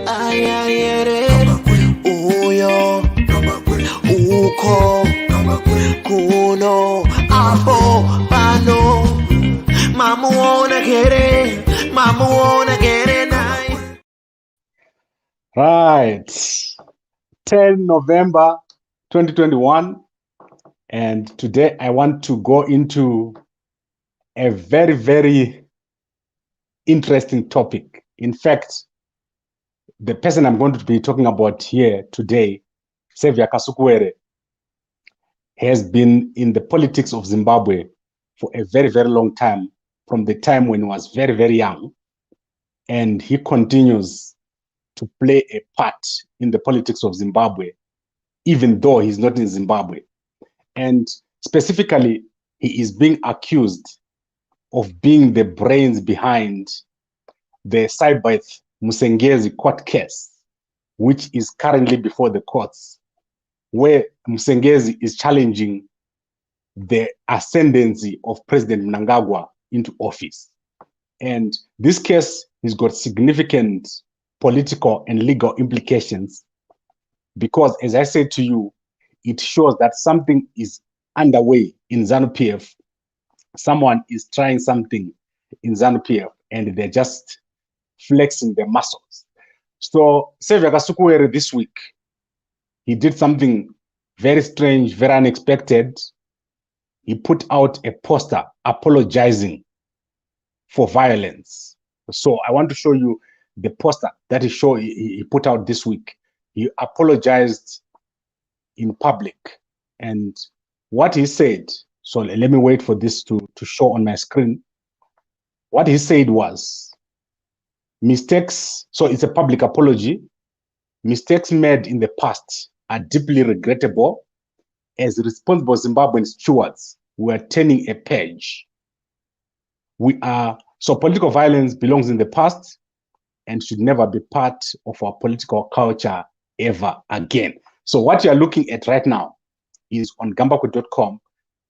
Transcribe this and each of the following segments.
ayayere uyo uko kuno apo pano mamuona kere nai. Right, 10 November 2021, and today I want to go into a very, very interesting topic. In fact, the person I'm going to be talking about here today, Savior Kasukuwere, has been in the politics of Zimbabwe for a very, very long time, from the time when he was very, very young. And he continues to play a part in the politics of Zimbabwe, even though he's not in Zimbabwe. And specifically, he is being accused of being the brains behind the Saibeth Musengezi court case, which is currently before the courts, where Musengezi is challenging the ascendancy of President Mnangagwa into office. And this case has got significant political and legal implications because, as I said to you, it shows that something is underway in Zanu-PF. Someone is trying something in Zanu-PF and they're just flexing their muscles. So Savior Kasukuwere this week, he did something very strange, very unexpected. He put out a poster apologizing for violence. So I want to show you the poster that he put out this week. He apologized in public. And what he said, so let me wait for this to show on my screen. What he said was, mistakes, so it's a public apology. Mistakes made in the past are deeply regrettable. As responsible Zimbabwean stewards, we are turning a page. So political violence belongs in the past and should never be part of our political culture ever again. So what you are looking at right now is on gambaku.com.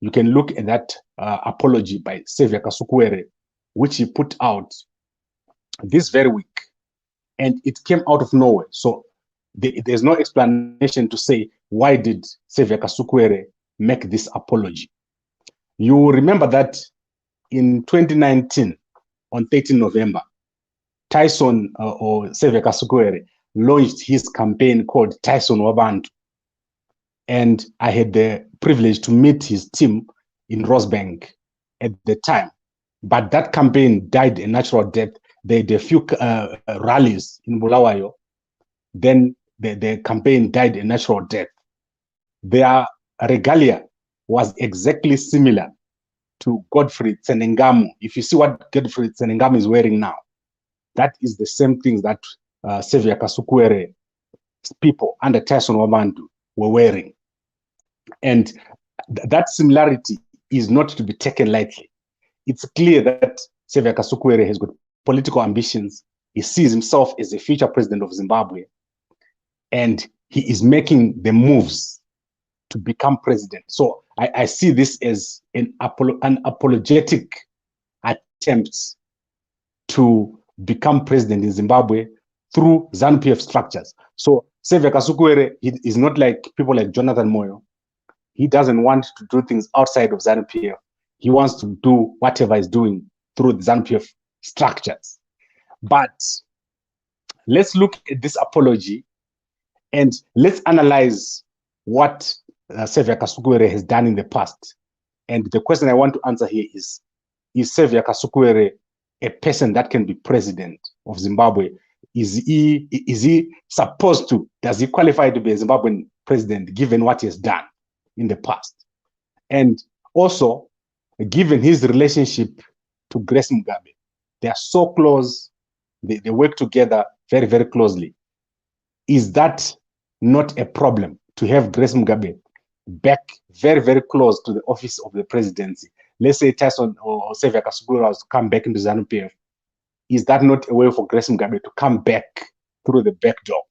You can look at that apology by Savior Kasukuwere, which he put out this very week. And it came out of nowhere. So there's no explanation to say, why did Savior Kasukuwere make this apology? You remember that in 2019, on 13 November, Tyson or Savior Kasukuwere launched his campaign called Tyson Wabantu. And I had the privilege to meet his team in Rosebank at the time. But that campaign died a natural death. They had a few rallies in Bulawayo. Then the campaign died a natural death. Their regalia was exactly similar to Godfrey Tsenengamu. If you see what Godfrey Tsenengamu is wearing now, that is the same things that Savior Kasukuwere's people under Tyson Wabantu were wearing. And that similarity is not to be taken lightly. It's clear that Savior Kasukuwere has got political ambitions. He sees himself as a future president of Zimbabwe. And he is making the moves to become president. So I see this as an apologetic attempt to become president in Zimbabwe through Zanu-PF structures. So Savior Kasukuwere is not like people like Jonathan Moyo. He doesn't want to do things outside of Zanu-PF. He wants to do whatever he's doing through the Zanu-PF structures. But let's look at this apology and let's analyze what Savior Kasukuwere has done in the past. And the question I want to answer here is Savior Kasukuwere a person that can be president of Zimbabwe? Is he supposed to, does he qualify to be a Zimbabwean president given what he has done in the past? And also, given his relationship to Grace Mugabe, they are so close, they work together very, very closely. Is that not a problem to have Grace Mugabe back very, very close to the office of the presidency? Let's say Tyson or Savior Kasukuwere has come back into Zanu-PF. Is that not a way for Grace Mugabe to come back through the back door?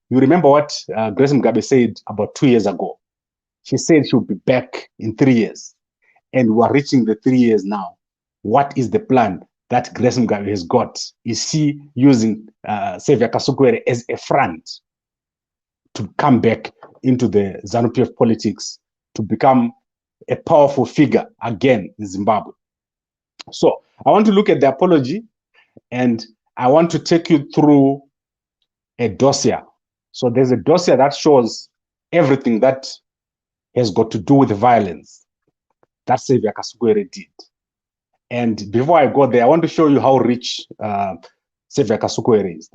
You remember what Grace Mugabe said about 2 years ago? She said she'll be back in 3 years. And we're reaching the 3 years now. What is the plan? that Grace Mugabe has got? Is she using Savior Kasukuwere as a front to come back into the Zanu-PF politics, to become a powerful figure again in Zimbabwe? So I want to look at the apology, and I want to take you through a dossier. So there's a dossier that shows everything that has got to do with violence that Savior Kasukuwere did. And before I go there, I want to show you how rich Savior Kasukuwere is.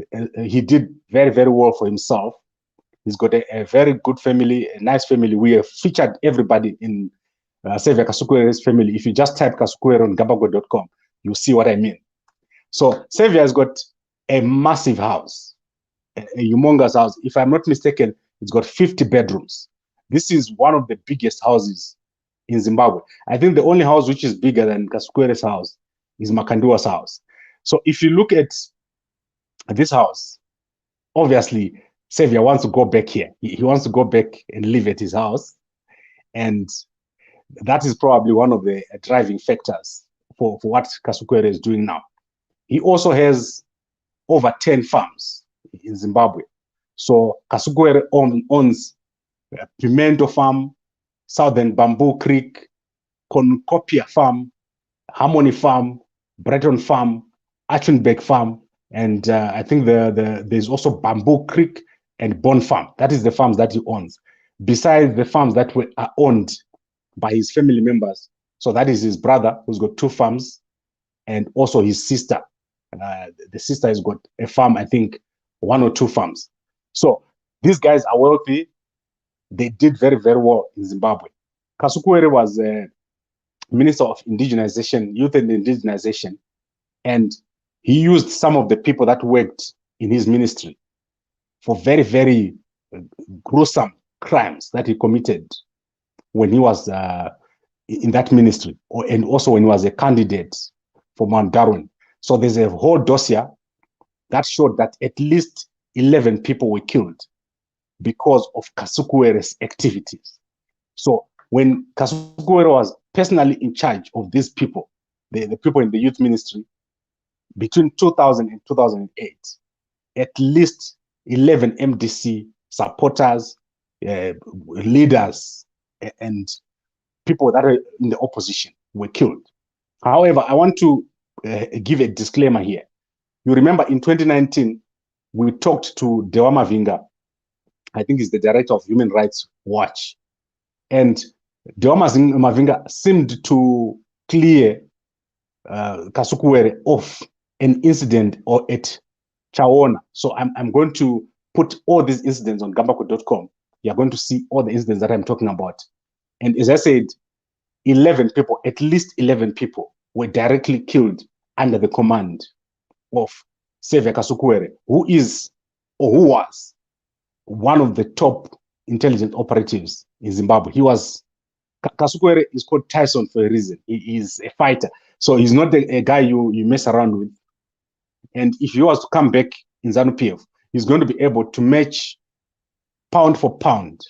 He did very, very well for himself. He's got a very good family, a nice family. We have featured everybody in Savior Kasukuwere's family. If you just type Casukuere on gambago.com, you'll see what I mean. So Savior has got a massive house, a humongous house. If I'm not mistaken, it's got 50 bedrooms. This is one of the biggest houses in Zimbabwe. I think the only house which is bigger than Casukuere's house is Makandua's house. So if you look at this house, obviously Savior wants to go back here. He wants to go back and live at his house. And that is probably one of the driving factors for what Casukuere is doing now. He also has over 10 farms in Zimbabwe. So Casukuere owns Pimento Farm, Southern Bamboo Creek, Cornucopia Farm, Harmony Farm, Breton Farm, Achenbeck Farm, and I think there's also Bamboo Creek and Bon Farm. That is the farms that he owns, besides the farms that are owned by his family members. So that is his brother, who's got 2 farms, and also his sister. The sister has got a farm, I think 1 or 2 farms. So these guys are wealthy. They did very, very well in Zimbabwe. Casukuere was Minister of Indigenization, Youth and Indigenization, and he used some of the people that worked in his ministry for very, very gruesome crimes that he committed when he was in that ministry, and also when he was a candidate for Mount Darwin. So there's a whole dossier that showed that at least 11 people were killed because of Casukuere's activities. So when Casukuere was personally in charge of these people, the people in the youth ministry, between 2000 and 2008, at least 11 MDC supporters, leaders, and people that are in the opposition were killed. However, I want to give a disclaimer here. You remember in 2019, we talked to Dewa Mavinga, I think he's the director of Human Rights Watch. And Dewa Mavinga seemed to clear Casukuere off an incident or at Chaona. So I'm going to put all these incidents on gambako.com. You're going to see all the incidents that I'm talking about. And as I said, 11 people, at least 11 people were directly killed under the command of Savior Kasukuwere, who is, or who was, one of the top intelligence operatives in Zimbabwe. Casukuwere is called Tyson for a reason. He is a fighter. So he's not a guy you mess around with. And if he was to come back in Zanu-PF, he's going to be able to match pound for pound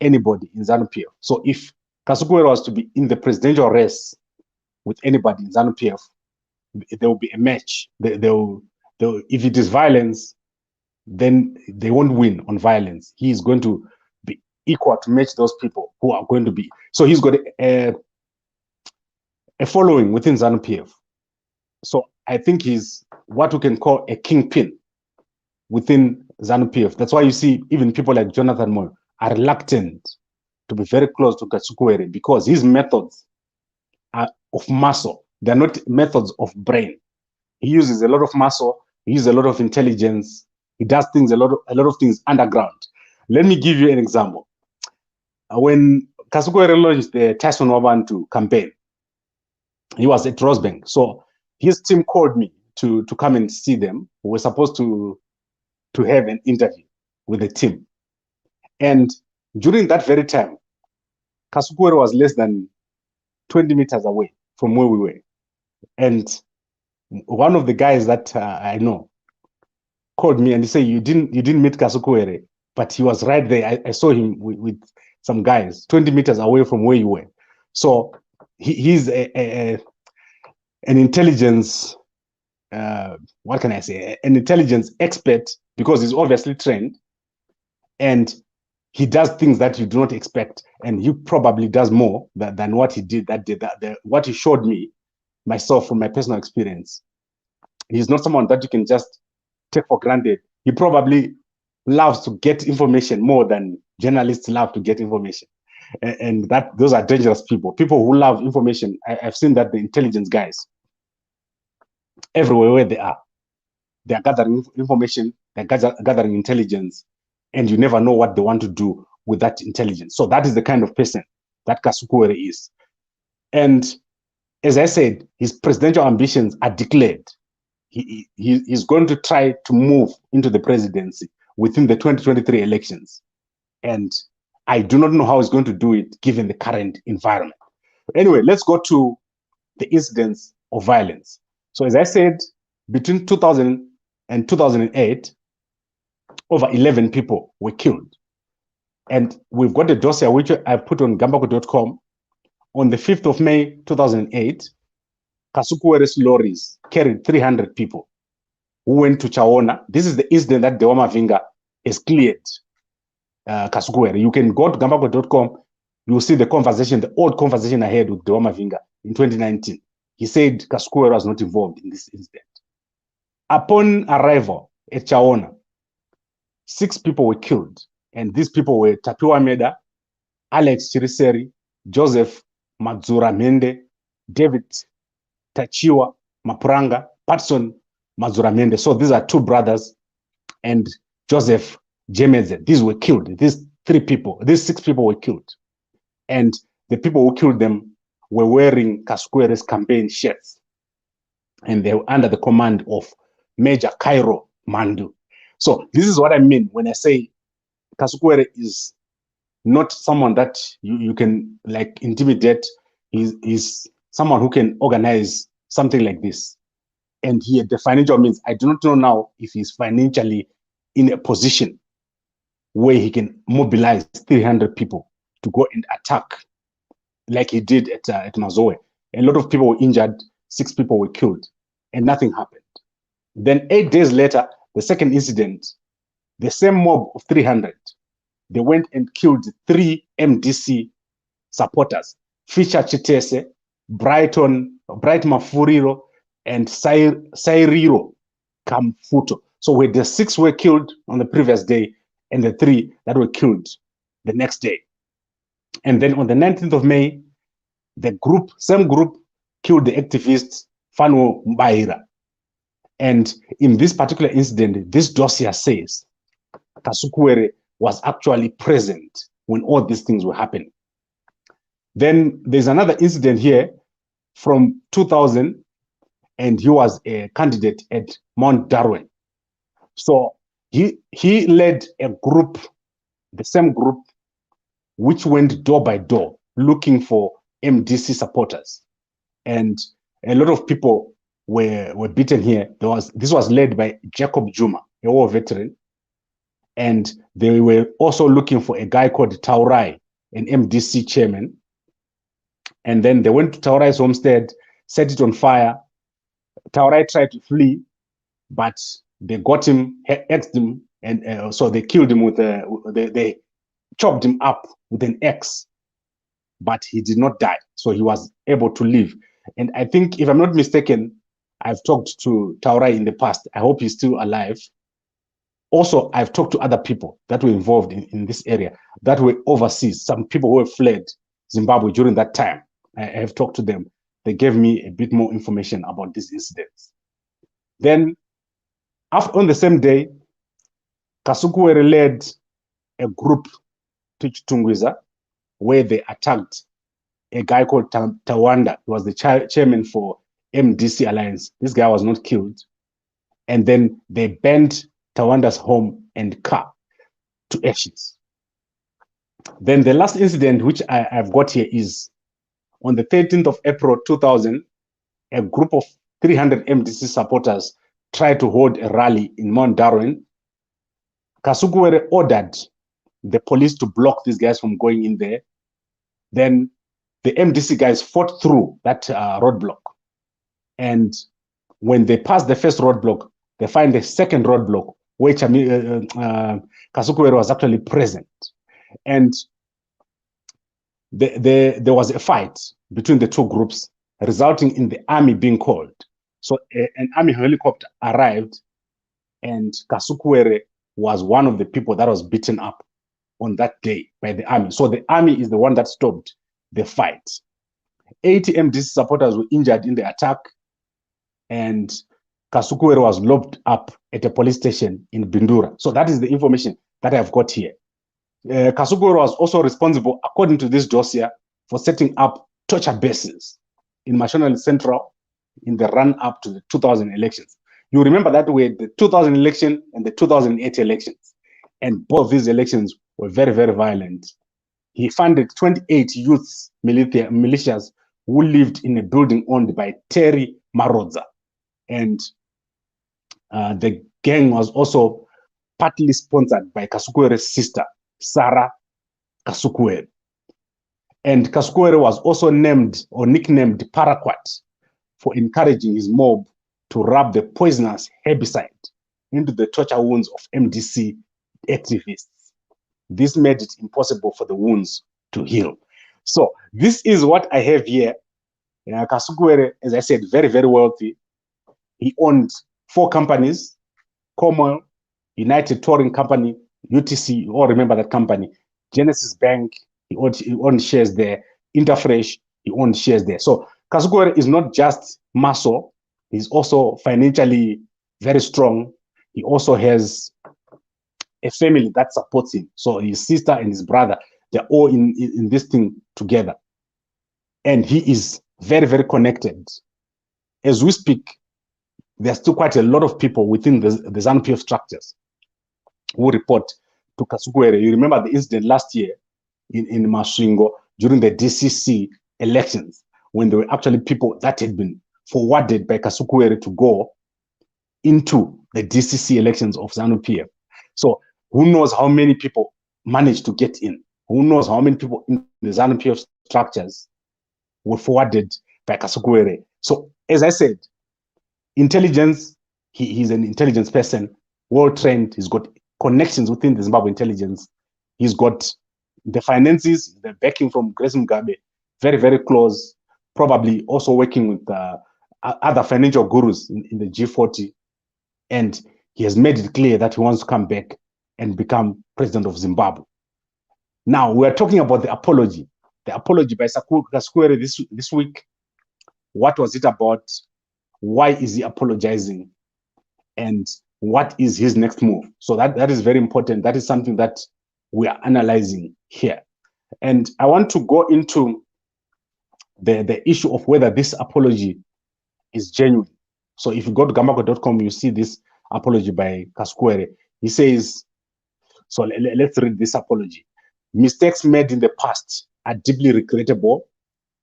anybody in Zanu-PF. So if Casukuwere was to be in the presidential race with anybody in Zanu-PF, there will be a match. If it is violence, then they won't win on violence. He is going to be equal to match those people who are going to be. So he's got a following within Zanu-PF. So I think he's what we can call a kingpin within Zanu-PF. That's why you see even people like Jonathan Moyo are reluctant to be very close to Casukuwere, because his methods are of muscle. They're not methods of brain. He uses a lot of muscle. He uses a lot of intelligence. He does things a lot of things underground. Let me give you an example. When Casukuwere launched the Tyson Wabantu campaign, he was at Rosebank. So his team called me to come and see them. We were supposed to have an interview with the team. And during that very time, Casukuwere was less than 20 meters away from where we were. And one of the guys that I know called me and he said, you didn't meet Casukuwere, but he was right there. I saw him with some guys 20 meters away from where you were. So he's an intelligence what can I say, an intelligence expert, because he's obviously trained, and he does things that you do not expect, and he probably does more than what he did that day. What he showed me, myself, from my personal experience. He's not someone that you can just take for granted. He probably loves to get information more than journalists love to get information. And that those are dangerous people. People who love information. I've seen that the intelligence guys, everywhere where they are gathering information, they're gathering intelligence, and you never know what they want to do with that intelligence. So that is the kind of person that Casukuwere is. And as I said, his presidential ambitions are declared. He's going to try to move into the presidency within the 2023 elections. And I do not know how he's going to do it given the current environment. Anyway, let's go to the incidents of violence. So as I said, between 2000 and 2008, over 11 people were killed. And we've got a dossier which I put on gambako.com. On the 5th of May, 2008, Casukuwere's lorries carried 300 people who went to Chaona. This is the incident that Dewama Vinga has cleared Casukuwere. You can go to gambako.com. You'll see the conversation, the old conversation I had with Dewama Vinga in 2019. He said Casukuwere was not involved in this incident. Upon arrival at Chaona, 6 people were killed. And these people were Tapiwa Meda, Alex Chiriseri, Joseph Madzura Mende, David Tachiwa Mapuranga, Patson Madzura Mende. So these are 2 brothers, and Joseph Jemeze. These were killed. These 6 people were killed. And the people who killed them were wearing Casukuwere's campaign shirts. And they were under the command of Major Cairo Mandu. So this is what I mean when I say Casukuwere is not someone that you can like intimidate. He's someone who can organize something like this. And he had the financial means. I do not know now if he's financially in a position where he can mobilize 300 people to go and attack like he did at Mazoe. A lot of people were injured, 6 people were killed, and nothing happened. Then 8 days later, the second incident, the same mob of 300, they went and killed 3 MDC supporters, Fisher Chitese, Bright Mafuriro, and Sairiro Kamfuto. So where the 6 were killed on the previous day and the 3 that were killed the next day. And then on the 19th of May, the same group killed the activist Fano Mbaira. And in this particular incident, this dossier says Casukuwere was actually present when all these things were happening. Then there's another incident here from 2000, and he was a candidate at Mount Darwin. So he led a group, the same group, which went door by door looking for MDC supporters. And a lot of people were beaten here. This was led by Jacob Juma, a war veteran. And they were also looking for a guy called Taurai, an MDC chairman. And then they went to Taurai's homestead, set it on fire. Taurai tried to flee, but they got him, axed him, and so they killed him they chopped him up with an axe, but he did not die. So he was able to live. And I think, if I'm not mistaken, I've talked to Taurai in the past. I hope he's still alive. Also, I've talked to other people that were involved in this area, that were overseas, some people who have fled Zimbabwe during that time. I have talked to them. They gave me a bit more information about these incidents. Then, on the same day, Casukuwere led a group to Chitungwiza, where they attacked a guy called Tawanda. He was the chairman for MDC Alliance. This guy was not killed. And then they burned Tawanda's home and car to ashes. Then the last incident, which I've got here, is on the 13th of April 2000, a group of 300 MDC supporters tried to hold a rally in Mount Darwin. Casukuwere ordered the police to block these guys from going in there. Then the MDC guys fought through that roadblock. And when they pass the first roadblock, they find the second roadblock where Casukuwere was actually present. And there was a fight between the two groups, resulting in the army being called. So an army helicopter arrived, and Casukuwere was one of the people that was beaten up on that day by the army. So the army is the one that stopped the fight. 80 MDC supporters were injured in the attack, and Casukuwere was locked up at a police station in Bindura. So that is the information that I've got here. Casukuwere was also responsible, according to this dossier, for setting up torture bases in Mashonali Central in the run-up to the 2000 elections. You remember that way, the 2000 election and the 2008 elections. And both these elections were very, very violent. He funded 28 youth militias who lived in a building owned by Terry Marodza. And the gang was also partly sponsored by Casukuwere's sister, Sarah Kasukuwere. And Casukuwere was also named or nicknamed Paraquat for encouraging his mob to rub the poisonous herbicide into the torture wounds of MDC activists. This made it impossible for the wounds to heal. So this is what I have here. Casukuwere, as I said, very, very wealthy. He owned 4 companies: Comal, United Touring Company, UTC, you all remember that company, Genesis Bank, he owned shares there, Interfresh, he owned shares there. So Casukuwere is not just muscle, he's also financially very strong. He also has a family that supports him. So his sister and his brother, they're all in this thing together. And he is very, very connected. As we speak, there's still quite a lot of people within the Zanu-PF structures who report to Casukuwere. You remember the incident last year in Masvingo during the DCC elections, when there were actually people that had been forwarded by Casukuwere to go into the DCC elections of Zanu-PF. So who knows how many people managed to get in? Who knows how many people in the Zanu-PF structures were forwarded by Casukuwere? So as I said, intelligence, he's an intelligence person, well trained, he's got connections within the Zimbabwe intelligence, he's got the finances, the backing from Grace Mugabe, very, very close, probably also working with other financial gurus in the G40, and he has made it clear that he wants to come back and become president of Zimbabwe. Now, we're talking about the apology by Casukuwere this week. What was it about? Why is he apologizing? And what is his next move? So that is very important. That is something that we are analyzing here. And I want to go into the issue of whether this apology is genuine. So if you go to gambako.com, you see this apology by Casukuwere. He says, so let's read this apology. Mistakes made in the past are deeply regrettable.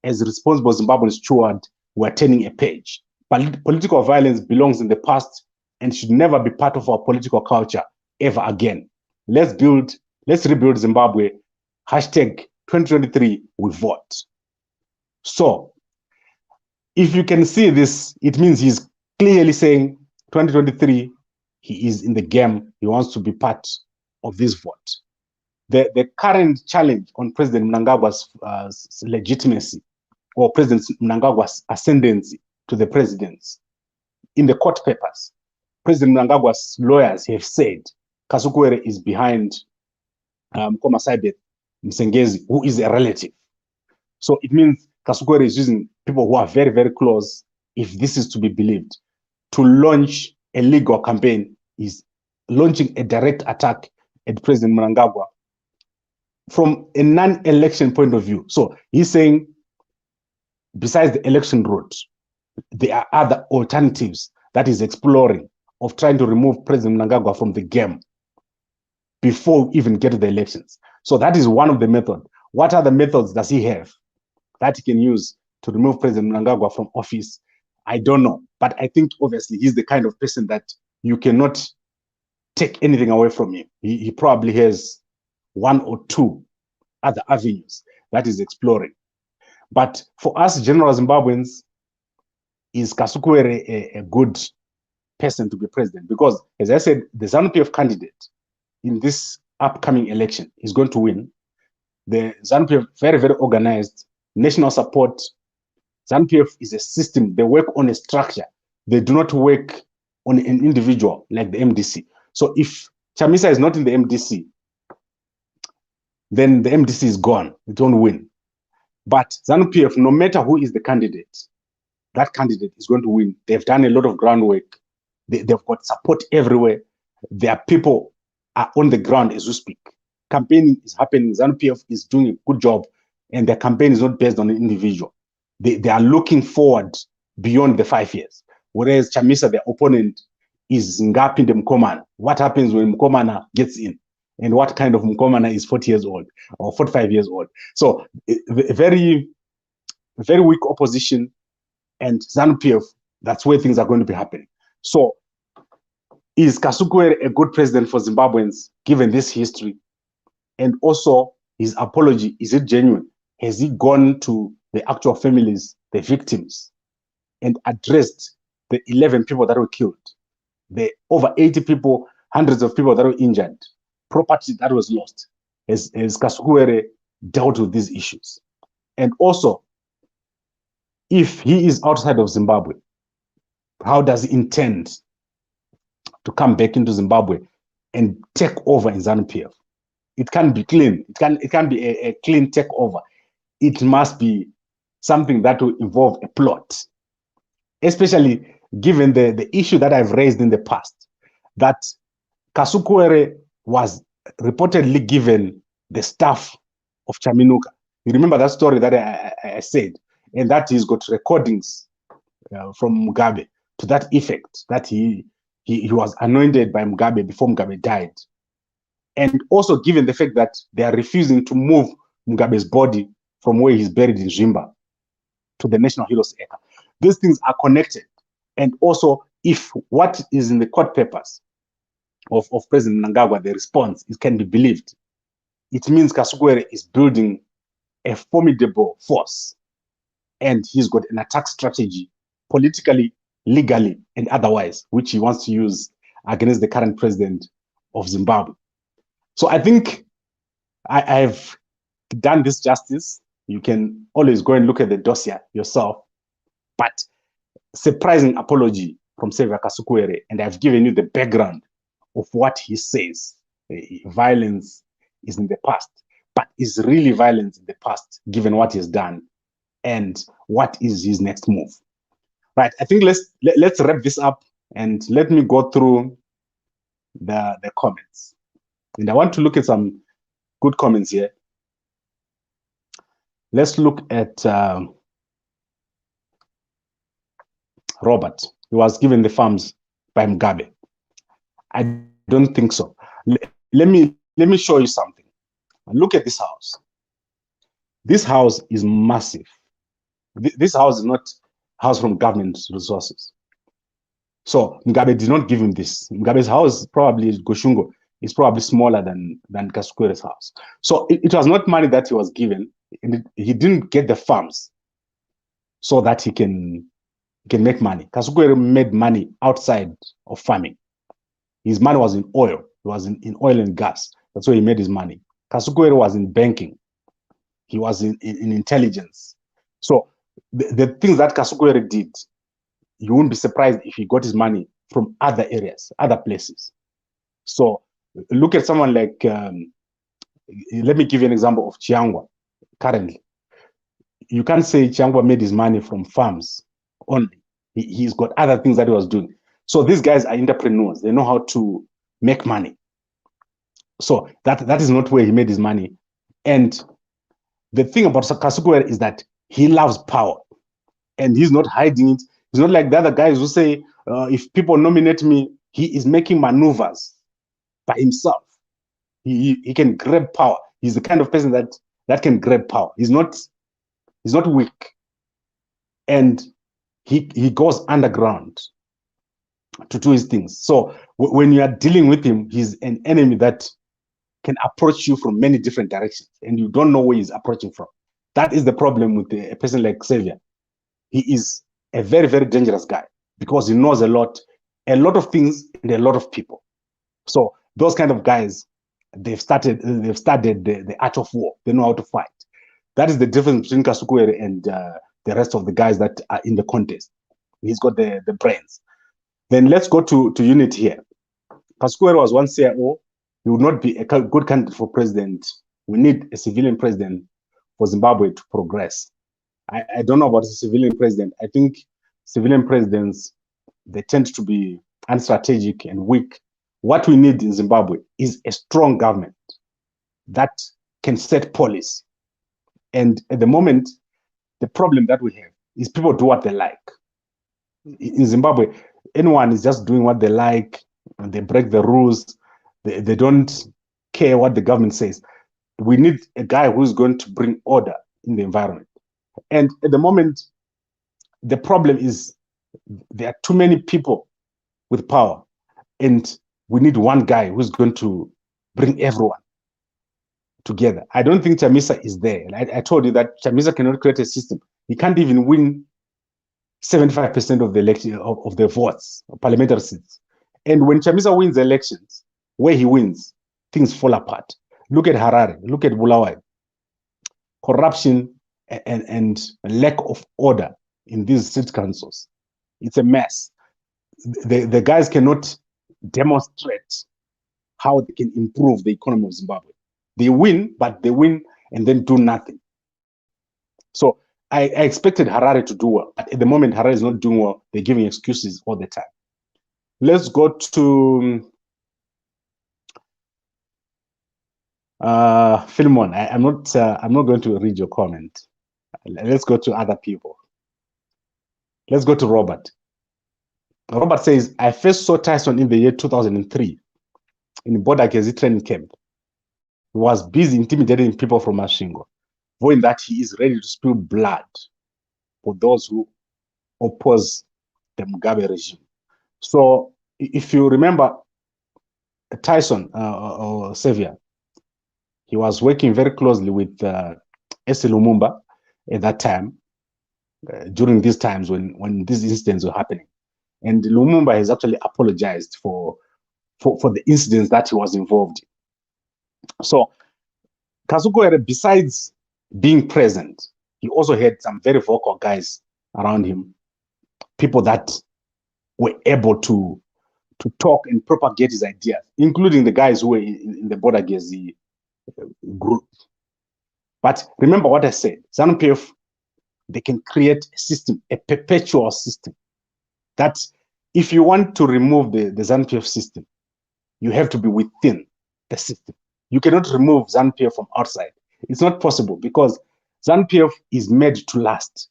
As responsible Zimbabwean steward, we're turning a page. Political violence belongs in the past and should never be part of our political culture ever again. Let's rebuild Zimbabwe. Hashtag 2023, we vote. So if you can see this, it means he's clearly saying 2023, he is in the game. He wants to be part of this vote. The current challenge on President Mnangagwa's legitimacy, or President Mnangagwa's ascendancy to the presidency, in the court papers, President Mnangagwa's lawyers have said Casukuwere is behind Komasaibe Msengezi, who is a relative. So it means Casukuwere is using people who are very, very close, if this is to be believed, to launch a legal campaign. Is launching a direct attack at President Mnangagwa from a non-election point of view. So he's saying, besides the election route, there are other alternatives that he's exploring of trying to remove President Mnangagwa from the game before we even get to the elections. So that is one of the methods. What other methods does he have that he can use to remove President Mnangagwa from office? I don't know. But I think obviously he's the kind of person that you cannot take anything away from him. He probably has one or two other avenues that he's exploring. But for us general Zimbabweans, is Casukuwere a good person to be president? Because, as I said, the Zanu-PF candidate in this upcoming election is going to win. The Zanu-PF, very, very organized, national support. Zanu-PF is a system. They work on a structure. They do not work on an individual like the MDC. So if Chamisa is not in the MDC, then the MDC is gone. It won't win. But Zanu-PF, no matter who is the candidate, that candidate is going to win. They've done a lot of groundwork. They've got support everywhere. Their people are on the ground as we speak. Campaigning is happening. Zanu-PF is doing a good job, and their campaign is not based on an individual. They are looking forward beyond the 5 years. Whereas Chamisa, their opponent, is Ngapinde Mkomana. What happens when Mkomana gets in? And what kind of Mkomana is 40 years old or 45 years old? So very, very weak opposition, and Zanu-PF, that's where things are going to be happening. So is Casukuwere a good president for Zimbabweans, given this history? And also, his apology, is it genuine? Has he gone to the actual families, the victims, and addressed the 11 people that were killed, the over 80 people, hundreds of people that were injured, property that was lost? Has Casukuwere dealt with these issues? And also, if he is outside of Zimbabwe, how does he intend to come back into Zimbabwe and take over in Zanu-PF? It can't be clean. It can't be a clean takeover. It must be something that will involve a plot, especially given the issue that I've raised in the past, that Casukuwere was reportedly given the staff of Chaminuka. You remember that story that I said, and that he's got recordings from Mugabe to that effect, that he was anointed by Mugabe before Mugabe died. And also given the fact that they are refusing to move Mugabe's body from where he's buried in Zimba to the National Heroes Acre. These things are connected. And also, if what is in the court papers of President Mnangagwa, the response, it can be believed, it means Casukuwere is building a formidable force, and he's got an attack strategy, politically, legally, and otherwise, which he wants to use against the current president of Zimbabwe. So I think I've done this justice. You can always go and look at the dossier yourself. But surprising apology from Savior Kasukuwere, and I've given you the background of what he says. Violence is in the past, but is really violence in the past, given what he's done and what is his next move. Right, I think let's wrap this up, and let me go through the comments. And I want to look at some good comments here. Let's look at Robert. He was given the farms by Mugabe. I don't think so. Let me show you something. Look at this house. This house is massive. This house is not house from government resources. So Mugabe did not give him this. Mugabe's house, probably Goshungo, is probably smaller than Kasukuwere's house. So it was not money that he was given. He didn't get the farms so that he can make money. Casukuwere made money outside of farming. His money was in oil. He was in oil and gas. That's where he made his money. Casukuwere was in banking. He was in intelligence. So the things that Casukuwere did, you wouldn't be surprised if he got his money from other areas, other places. So look at someone like, let me give you an example of Chiangwa currently. You can't say Chiangwa made his money from farms only. He's got other things that he was doing. So these guys are entrepreneurs. They know how to make money. So that is not where he made his money. And the thing about Casukuwere is that he loves power, and he's not hiding it. He's not like the other guys who say, if people nominate me, he is making maneuvers by himself. He can grab power. He's the kind of person that can grab power. He's not weak. And he goes underground to do his things. So when you are dealing with him, he's an enemy that can approach you from many different directions, and you don't know where he's approaching from. That is the problem with a person like Savior. He is a very, very dangerous guy because he knows a lot of things and a lot of people. So those kind of guys, they've studied the art of war. They know how to fight. That is the difference between Casukuwere and the rest of the guys that are in the contest. He's got the brains. Then let's go to unit here. Casukuwere was one CIO. He would not be a good candidate for president. We need a civilian president for Zimbabwe to progress. I don't know about a civilian president. I think civilian presidents, they tend to be unstrategic and weak. What we need in Zimbabwe is a strong government that can set policy. And at the moment, the problem that we have is people do what they like. In Zimbabwe, anyone is just doing what they like, and they break the rules. They don't care what the government says. We need a guy who's going to bring order in the environment. And at the moment, the problem is there are too many people with power, and we need one guy who's going to bring everyone together. I don't think Chamisa is there. I told you that Chamisa cannot create a system. He can't even win 75% of the election of the votes, parliamentary seats. And when Chamisa wins elections, where he wins, things fall apart. Look at Harare, look at Bulawayo. Corruption and lack of order in these state councils. It's a mess. The guys cannot demonstrate how they can improve the economy of Zimbabwe. They win, but they win and then do nothing. So I expected Harare to do well, but at the moment, Harare is not doing well. They're giving excuses all the time. Let's go to Philemon. I'm not going to read your comment. Let's go to other people. Let's go to Robert. Robert says, I first saw Tyson in the year 2003 in Bodagezi training camp. He was busy intimidating people from Masvingo, knowing that he is ready to spill blood for those who oppose the Mugabe regime. So if you remember Tyson or Savior, he was working very closely with S. Lumumba at that time, during these times when these incidents were happening. And Lumumba has actually apologized for the incidents that he was involved in. So Casukuwere, besides being present, he also had some very vocal guys around him, people that were able to talk and propagate his ideas, including the guys who were in the Bodagezi group. But remember what I said, Zanu-PF, they can create a system, a perpetual system, that if you want to remove the Zanu-PF system, you have to be within the system. You cannot remove Zanu-PF from outside. It's not possible because Zanu-PF is made to last.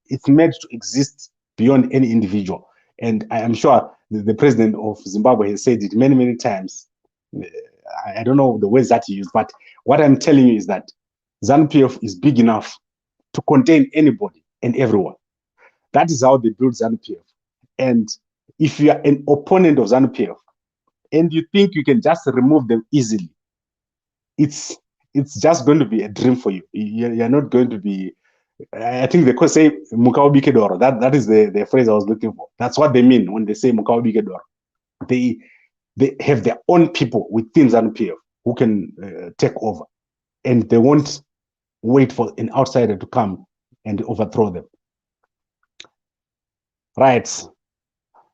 It's made to exist beyond any individual. And I am sure the president of Zimbabwe has said it many, many times. I don't know the words that he used, but what I'm telling you is that Zanu-PF is big enough to contain anybody and everyone. That is how they build Zanu-PF. And if you are an opponent of Zanu-PF and you think you can just remove them easily, it's just going to be a dream for you. You're not going to be, I think they could say Mukawabikedoro. That is the phrase I was looking for. That's what they mean when they say Mukawabikedoro. They have their own people within Zanu-PF who can take over, and they won't wait for an outsider to come and overthrow them. Right.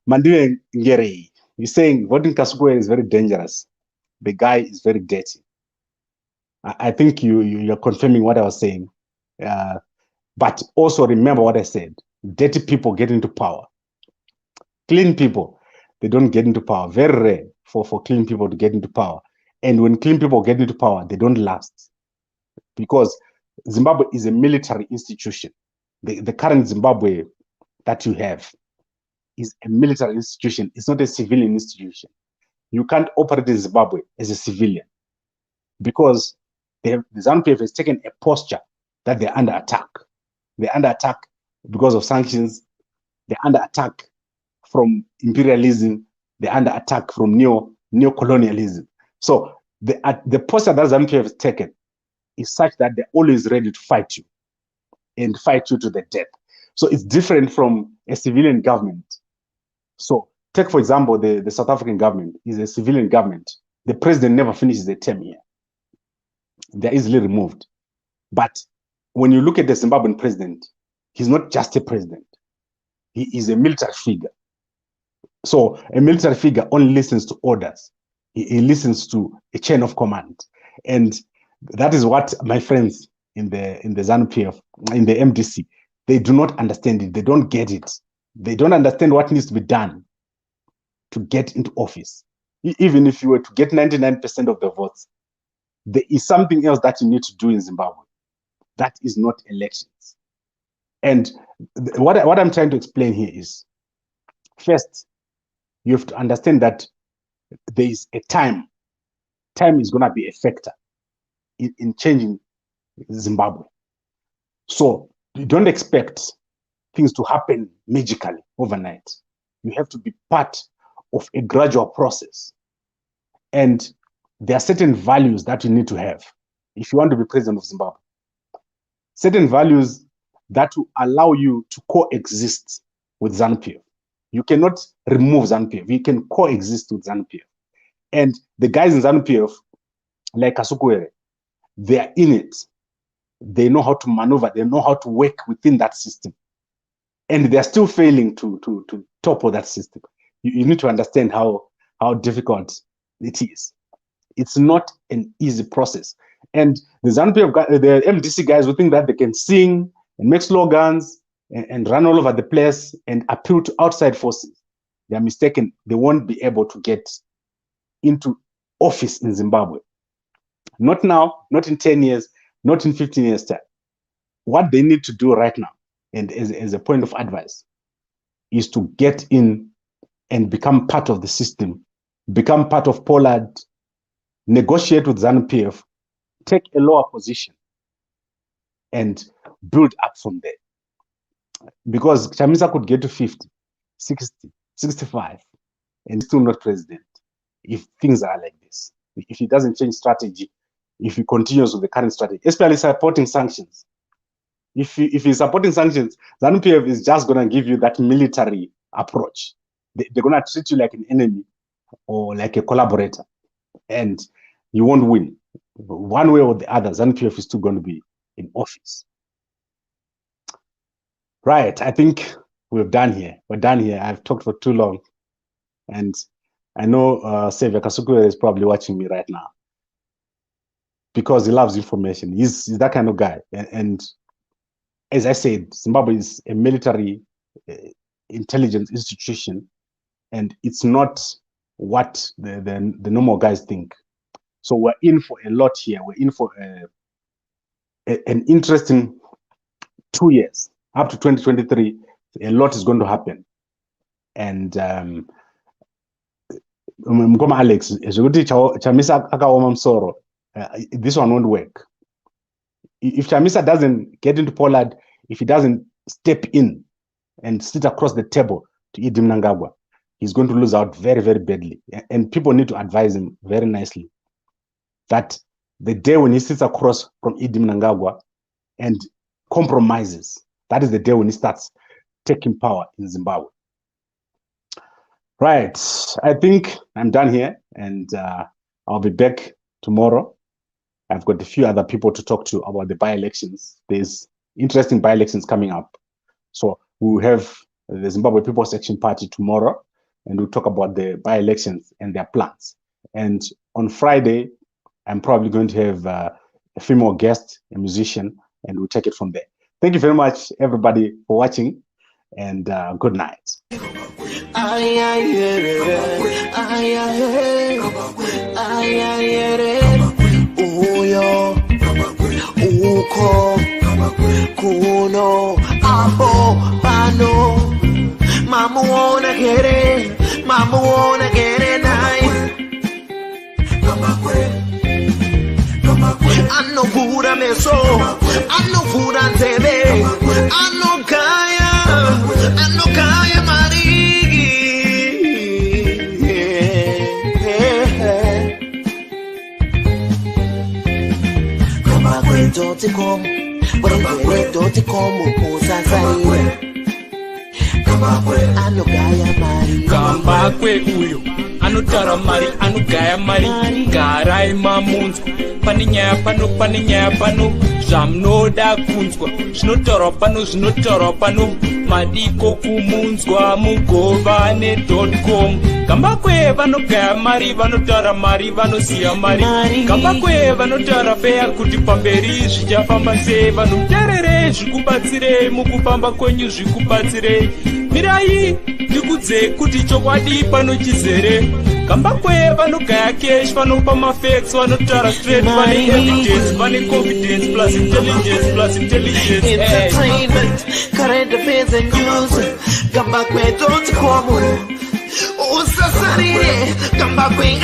Mandiwe Ngere, you're saying voting Casukuwere is very dangerous. The guy is very dirty. I think you're confirming what I was saying. But also remember what I said. Dirty people get into power. Clean people, they don't get into power. Very rare for clean people to get into power. And when clean people get into power, they don't last. Because Zimbabwe is a military institution. The current Zimbabwe that you have is a military institution. It's not a civilian institution. You can't operate in Zimbabwe as a civilian because the Zanu-PF has taken a posture that they're under attack. They're under attack because of sanctions. They're under attack from imperialism. They're under attack from neo-colonialism. So the posture that Zanu-PF has taken is such that they're always ready to fight you and fight you to the death. So it's different from a civilian government. So take, for example, the South African government is a civilian government. The president never finishes a term here. They're easily removed. But when you look at the Zimbabwean president, he's not just a president. He is a military figure. So a military figure only listens to orders. He listens to a chain of command. And that is what my friends in the Zanu-PF, in the MDC, they do not understand it. They don't get it. They don't understand what needs to be done to get into office. Even if you were to get 99% of the votes, there is something else that you need to do in Zimbabwe. That is not elections. And what I'm trying to explain here is, first, you have to understand that there is a time. Time is going to be a factor in changing Zimbabwe. So you don't expect things to happen magically overnight. You have to be part of a gradual process. And there are certain values that you need to have if you want to be president of Zimbabwe. Certain values that will allow you to coexist with Zanu-PF. You cannot remove Zanu-PF. You can coexist with Zanu-PF. And the guys in Zanu-PF, like Casukuwere, they are in it. They know how to maneuver. They know how to work within that system. And they're still failing to topple that system. You need to understand how difficult it is. It's not an easy process. And the Zanu-PF, the MDC guys who think that they can sing and make slogans and run all over the place and appeal to outside forces, they are mistaken. They won't be able to get into office in Zimbabwe. Not now, not in 10 years, not in 15 years' time. What they need to do right now, and as a point of advice, is to get in and become part of the system, become part of Pollard, negotiate with Zanu-PF, take a lower position, and build up from there. Because Chamisa could get to 50, 60, 65, and still not president if things are like this. If he doesn't change strategy, if he continues with the current strategy, especially supporting sanctions. If he's supporting sanctions, Zanu-PF is just going to give you that military approach. They're going to treat you like an enemy or like a collaborator, and you won't win. One way or the other, Zanu-PF is still going to be in office. Right, I think we're done here. We're done here. I've talked for too long. And I know Savior Kasukuwere is probably watching me right now because he loves information. He's that kind of guy. And as I said, Zimbabwe is a military intelligence institution, and it's not what the normal guys think. So we're in for a lot here. We're in for an interesting 2 years. Up to 2023, a lot is going to happen. And Mkoma Alex, this one won't work. If Chamisa doesn't get into Pollard, if he doesn't step in and sit across the table to Idi Mnangagwa, he's going to lose out very, very badly. And people need to advise him very nicely that the day when he sits across from Idi Mnangagwa and compromises, that is the day when he starts taking power in Zimbabwe. Right, I think I'm done here, and I'll be back tomorrow. I've got a few other people to talk to about the by-elections. There's interesting by-elections coming up. So we'll have the Zimbabwe People's Action Party tomorrow, and we'll talk about the by-elections and their plans. And on Friday, I'm probably going to have a female guest, a musician, and we'll take it from there. Thank you very much, everybody, for watching, and good night. Anokura meso, anokura nzebe, anokaya marigi. Kama kwetu tikom, wengine totikom usasaire. anogaya mari. Kambakwe uyo anotara mari anogaya mari. Garai mamunzwa pane nyaya pano zvamunoda kunzwa zvinotaurwa pano madiko kumunzwa mugovane.com. Kambakwe vanogaya mari vanotara mari vanosiya mari. Kambakwe vanotara feya kuti pamberi zvichafamba sei. Vanoterere zvikubatsire mukufamba kwenyu zvikubatsire. Mirai ndikudze kuti chokwadi pano chizere. Kambakwe vanogaya cash vanopa mafacts vanotara straight vane evidence vane confidence plus intelligence. Entertainment, current affairs and news. Kambakwe.com. Usasarire Kambakwe